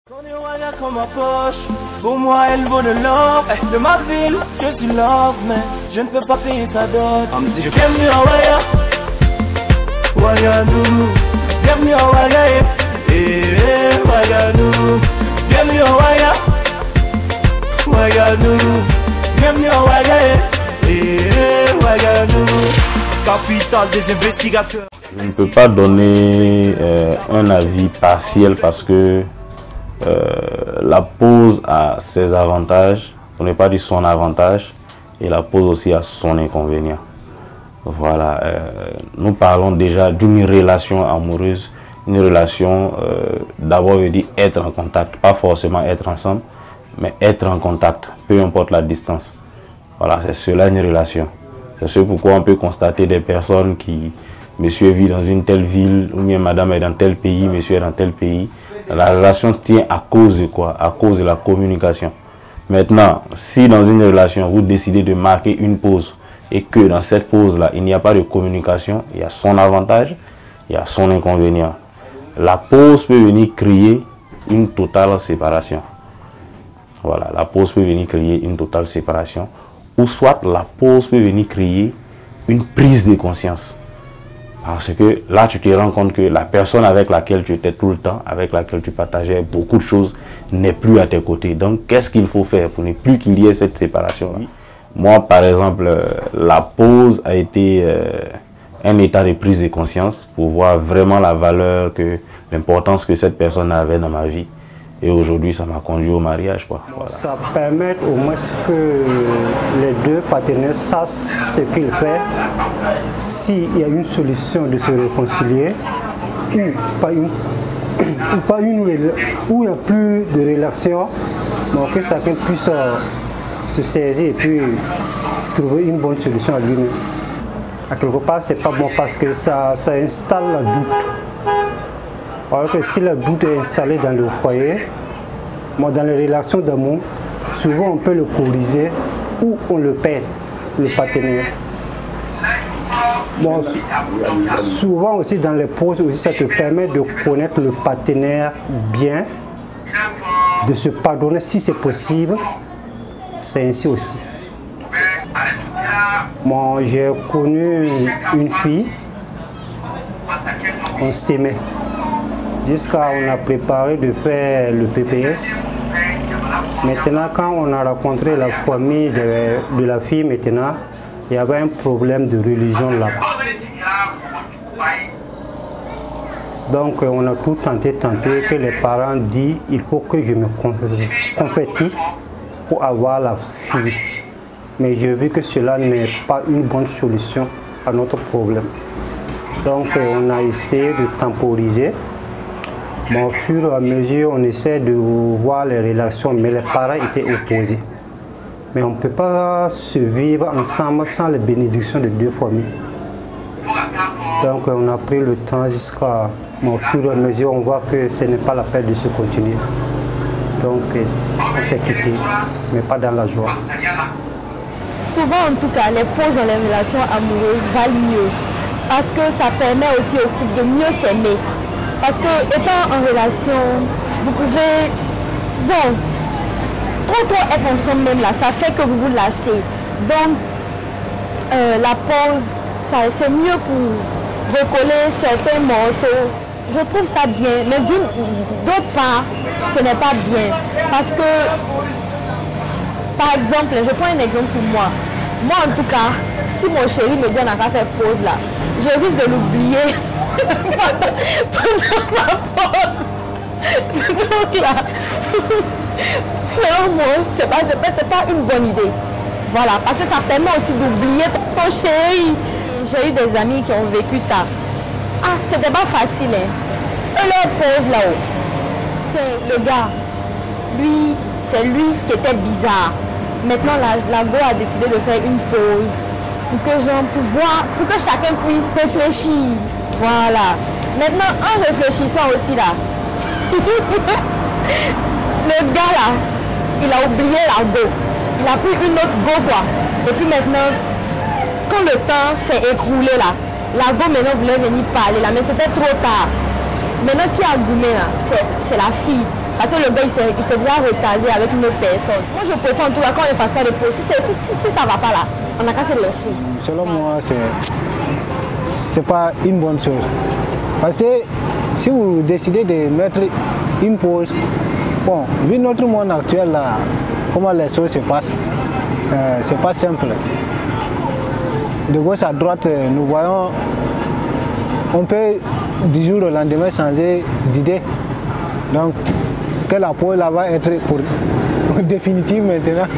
Comme ma poche, pour moi elle vaut de l'or. De ma ville, je suis love, mais je ne peux pas payer sa dot. Comme si je bienvenue à Waya, Waya nous, bienvenue à Waya, Waya nous, bienvenue à Waya, Waya nous, bienvenue à Waya, Waya nous, capitale des investigateurs. Je ne peux pas donner un avis partiel parce que la pause a ses avantages, pour ne pas dire son avantage, et la pause aussi a son inconvénient. Voilà, nous parlons déjà d'une relation amoureuse, une relation d'abord veut dire être en contact, pas forcément être ensemble, mais être en contact, peu importe la distance. Voilà, c'est cela une relation. C'est ce pourquoi on peut constater des personnes qui, monsieur vit dans une telle ville, ou bien madame est dans tel pays, monsieur est dans tel pays. La relation tient à cause de quoi? À cause de la communication. Maintenant, si dans une relation, vous décidez de marquer une pause et que dans cette pause-là, il n'y a pas de communication, il y a son avantage, il y a son inconvénient. La pause peut venir créer une totale séparation. Voilà, la pause peut venir créer une totale séparation. Ou soit la pause peut venir créer une prise de conscience. Parce que là, tu te rends compte que la personne avec laquelle tu étais tout le temps, avec laquelle tu partageais beaucoup de choses, n'est plus à tes côtés. Donc, qu'est-ce qu'il faut faire pour ne plus qu'il y ait cette séparation-là? Moi, par exemple, la pause a été un état de prise de conscience pour voir vraiment la valeur, l'importance que cette personne avait dans ma vie. Et aujourd'hui, ça m'a conduit au mariage, quoi. Voilà. Ça permet au moins que les deux partenaires sachent ce qu'ils font. S'il y a une solution de se réconcilier, où il n'y a plus de relation, donc que chacun puisse se saisir et puis trouver une bonne solution à lui-même. À quelque part, c'est pas bon parce que ça installe le doute. Alors que si le doute est installé dans le foyer, dans les relations d'amour, souvent on peut le corriger ou on le perd, le partenaire. Bon, souvent aussi dans les pauses, aussi, ça te permet de connaître le partenaire bien, de se pardonner si c'est possible. C'est ainsi aussi. Moi, j'ai connu une fille, on s'aimait. Jusqu'à on a préparé de faire le PPS. Maintenant, quand on a rencontré la famille de la fille, maintenant, il y avait un problème de religion là-bas. Donc, on a tout tenté que les parents disent il faut que je me convertisse pour avoir la fille. Mais je vu que cela n'est pas une bonne solution à notre problème. Donc, on a essayé de temporiser. Mais au fur et à mesure, on essaie de voir les relations, mais les parents étaient opposés. Mais on ne peut pas se vivre ensemble sans les bénédictions de deux familles. Donc on a pris le temps jusqu'à... Au fur et à mesure, on voit que ce n'est pas la peine de se continuer. Donc on s'est quitté, mais pas dans la joie. Souvent, en tout cas, les pauses dans les relations amoureuses valent mieux. Parce que ça permet aussi au couple de mieux s'aimer. Parce que étant en relation, vous pouvez, trop être ensemble même là, ça fait que vous vous lassez. Donc, la pause, c'est mieux pour recoller certains morceaux. Je trouve ça bien, mais d'autre part, ce n'est pas bien. Parce que, par exemple, je prends un exemple sur moi. Moi, en tout cas, si mon chéri me dit on n'a qu'à faire pause là, je risque de l'oublier. pendant ma pause. Donc là, selon moi, c'est pas une bonne idée. Voilà, parce que ça permet aussi d'oublier ton chéri. J'ai eu des amis qui ont vécu ça. Ah, c'était pas facile, hein. Et leur pause là-haut, c'est le gars. Lui, c'est lui qui était bizarre. Maintenant, la go a décidé de faire une pause pour que chacun puisse réfléchir. Voilà. Maintenant, en réfléchissant aussi là, le gars là, il a oublié la go. Il a pris une autre go quoi. Et puis maintenant, quand le temps s'est écroulé là, la go maintenant voulait venir parler là, mais c'était trop tard. Maintenant qui a goumé là, c'est la fille. Parce que le gars, il s'est déjà retasé avec une autre personne. Moi, je préfère en tout cas qu'on ne fasse pas de pause. Si ça ne va pas là, on n'a qu'à se laisser. Selon moi, c'est pas une bonne chose. Parce que si vous décidez de mettre une pause, bon, vu notre monde actuel, là, comment les choses se passent, c'est pas simple. De gauche à droite, nous voyons, on peut du jour au lendemain changer d'idée. Donc, que la pause là va être pour définitive maintenant.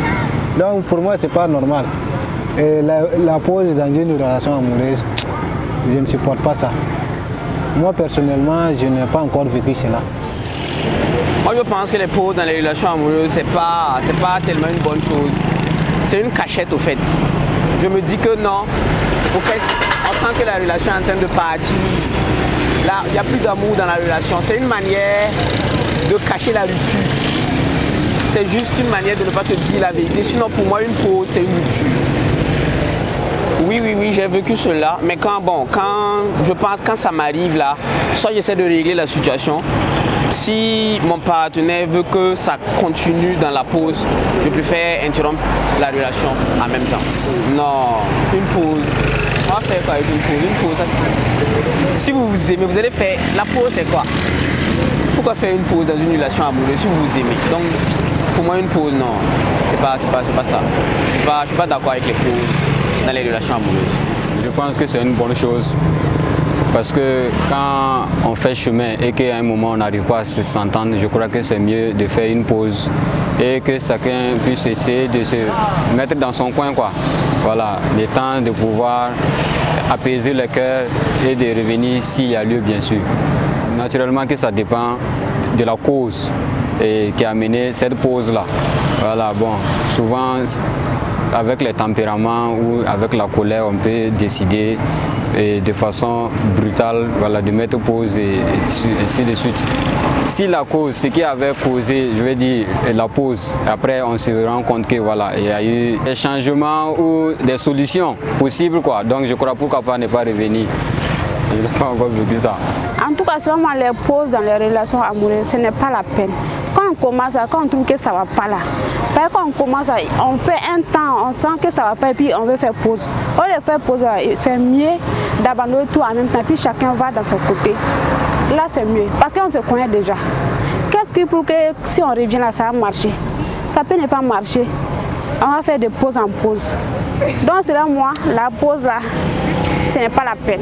Donc, pour moi, c'est pas normal. Et la pause dans une relation amoureuse, je ne supporte pas ça. Moi, personnellement, je n'ai pas encore vécu cela. Moi, je pense que les pauses dans les relations amoureuses, c'est pas tellement une bonne chose. C'est une cachette, au fait. Je me dis que non, au fait, on sent que la relation est en train de partir. Là, il n'y a plus d'amour dans la relation. C'est une manière de cacher la rupture. C'est juste une manière de ne pas se dire la vérité. Sinon, pour moi, une pause, c'est une rupture. Oui, j'ai vécu cela, mais quand ça m'arrive là, soit j'essaie de régler la situation. Si mon partenaire veut que ça continue dans la pause, je préfère interrompre la relation en même temps. Non, une pause. On va faire quoi avec une pause? Une pause, ça c'est... Si vous vous aimez, vous allez faire... La pause, c'est quoi? Pourquoi faire une pause dans une relation amoureuse si vous vous aimez? Donc, pour moi, une pause, non. C'est pas ça. Je suis pas d'accord avec les pauses dans les relations amoureuses. Je pense que c'est une bonne chose. Parce que quand on fait chemin et qu'à un moment on n'arrive pas à s'entendre, je crois que c'est mieux de faire une pause et que chacun puisse essayer de se mettre dans son coin, quoi. Voilà, le temps de pouvoir apaiser le cœur et de revenir s'il y a lieu, bien sûr. Naturellement que ça dépend de la cause qui a amené cette pause-là. Voilà, bon, souvent avec les tempéraments ou avec la colère, on peut décider de façon brutale, voilà, de mettre pause et ainsi de suite. Si la cause, ce qui avait causé, je vais dire, la pause, après on se rend compte que voilà, il y a eu des changements ou des solutions possibles, quoi. Donc je crois pourquoi pas ne pas revenir. Je n'ai pas encore vécu ça. En tout cas, selon moi, les pauses dans les relations amoureuses, ce n'est pas la peine. Quand on commence, quand on trouve que ça ne va pas là, quand on commence, on fait un temps, on sent que ça ne va pas et puis on veut faire pause. Au lieu de faire pause, c'est mieux d'abandonner tout en même temps, puis chacun va dans son côté. Là, c'est mieux, parce qu'on se connaît déjà. Qu'est-ce qui prouve que si on revient là, ça va marcher? Ça peut ne pas marcher. On va faire de pause en pause. Donc, selon moi, la pause là, ce n'est pas la peine.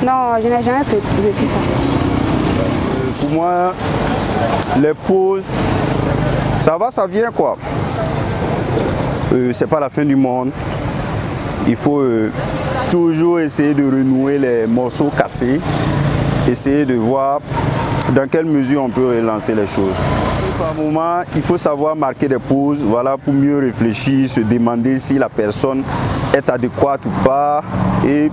Non, je n'ai jamais vécu ça. Pour moi, les pauses, ça va, ça vient, quoi. C'est pas la fin du monde. Il faut toujours essayer de renouer les morceaux cassés, essayer de voir dans quelle mesure on peut relancer les choses. Par moment, il faut savoir marquer des pauses, voilà, pour mieux réfléchir, se demander si la personne est adéquate ou pas, et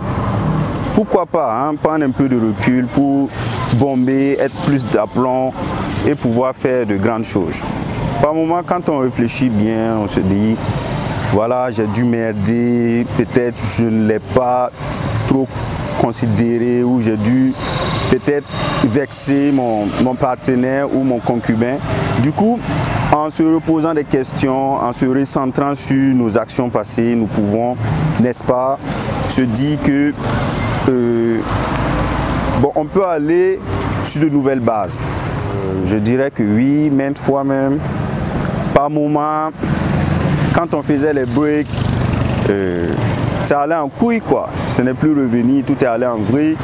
pourquoi pas prendre un peu de recul pour bomber, être plus d'aplomb et pouvoir faire de grandes choses. Par moment, quand on réfléchit bien, on se dit, voilà, j'ai dû merder, peut-être je ne l'ai pas trop considéré ou j'ai dû peut-être vexer mon partenaire ou mon concubin. Du coup, en se reposant des questions, en se recentrant sur nos actions passées, nous pouvons, n'est-ce pas, se dire que bon, on peut aller sur de nouvelles bases. Je dirais que oui, maintes fois même. Par moment, quand on faisait les breaks, ça allait en couille, quoi. Ce n'est plus revenu, tout est allé en vrille.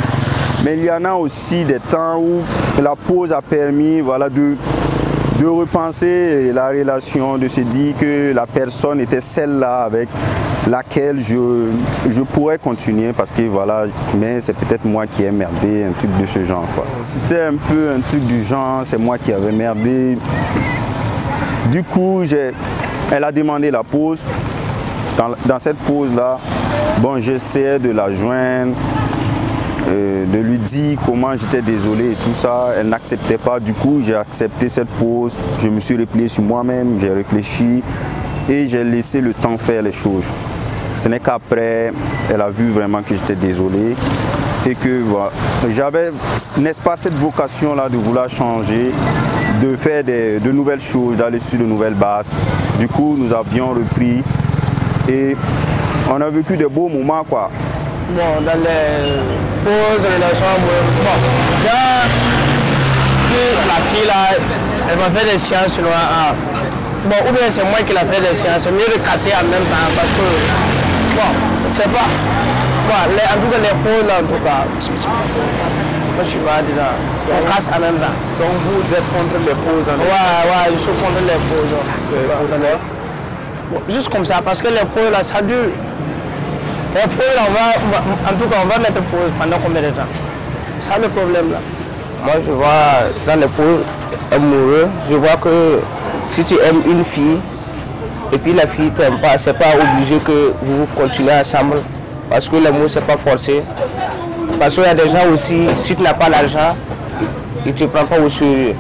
Mais il y en a aussi des temps où la pause a permis, voilà, de repenser la relation, de se dire que la personne était celle-là avec laquelle je pourrais continuer parce que voilà, mais c'est peut-être moi qui ai merdé, un truc de ce genre, quoi. C'était un peu un truc du genre, c'est moi qui avais merdé. Du coup, elle a demandé la pause. Dans cette pause-là, bon, j'essayais de la joindre, de lui dire comment j'étais désolé et tout ça. Elle n'acceptait pas, du coup j'ai accepté cette pause. Je me suis replié sur moi-même, j'ai réfléchi et j'ai laissé le temps faire les choses. Ce n'est qu'après, elle a vu vraiment que j'étais désolé et que voilà, j'avais, n'est-ce pas, cette vocation-là de vouloir changer, de faire de nouvelles choses, d'aller sur de nouvelles bases. Du coup, nous avions repris et on a vécu de beaux moments, quoi. Bon, dans les pauses de relations amoureuses, bon, la fille là, elle m'a fait des séances sur le AA. Bon, ou bien c'est moi qui l'a fait des séances, c'est mieux de casser en même temps parce que, bon, c'est pas, bon, en tout cas les pauses là, en tout cas, moi je suis pas dedans, on casse en même temps. Donc vous êtes contre les pauses en même temps? Ouais, je suis contre les pauses. Bon, juste comme ça, parce que les pauses là, ça dure. Les pauses là, en tout cas, on va mettre pause pendant combien de temps? C'est ça le problème là. Moi je vois dans les pauses amoureux, je vois que si tu aimes une fille et puis la fille t'aime pas, c'est pas obligé que vous continuez ensemble parce que l'amour c'est pas forcé. Parce qu'il y a des gens aussi, si tu n'as pas l'argent, ils ne te prennent pas au sérieux.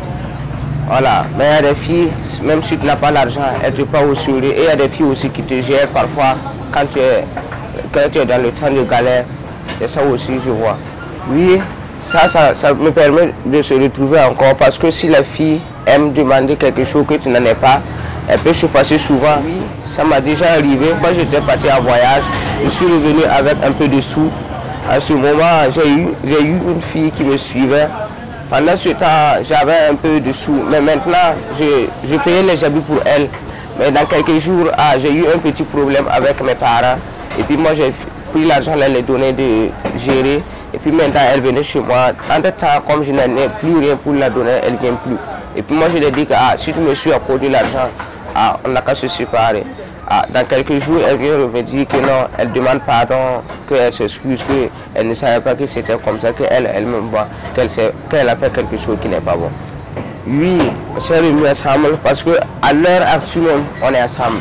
Voilà, mais il y a des filles, même si tu n'as pas l'argent, elles te prennent au sérieux. Et il y a des filles aussi qui te gèrent parfois quand tu es dans le temps de galère. C'est ça aussi, je vois. Oui. Ça me permet de se retrouver encore parce que si la fille aime demander quelque chose que tu n'en es pas, elle peut se fâcher souvent. Oui, ça m'a déjà arrivé. Moi j'étais parti en voyage, je suis revenu avec un peu de sous. À ce moment, j'ai eu une fille qui me suivait. Pendant ce temps, j'avais un peu de sous. Mais maintenant, je payais les habits pour elle. Mais dans quelques jours, j'ai eu un petit problème avec mes parents. Et puis moi j'ai pris l'argent, elle les donnait de gérer. Et puis maintenant, elle venait chez moi. Entre-temps, comme je n'en ai plus rien pour la donner, elle ne vient plus. Et puis moi, je lui ai dit que si tu me suis accordé l'argent, on n'a qu'à se séparer. Dans quelques jours, elle vient me dire que non, elle demande pardon, qu'elle s'excuse, qu'elle ne savait pas que c'était comme ça, qu'elle-même voit, qu'elle a fait quelque chose qui n'est pas bon. Oui, on s'est remis ensemble parce qu'à l'heure actuelle, on est ensemble.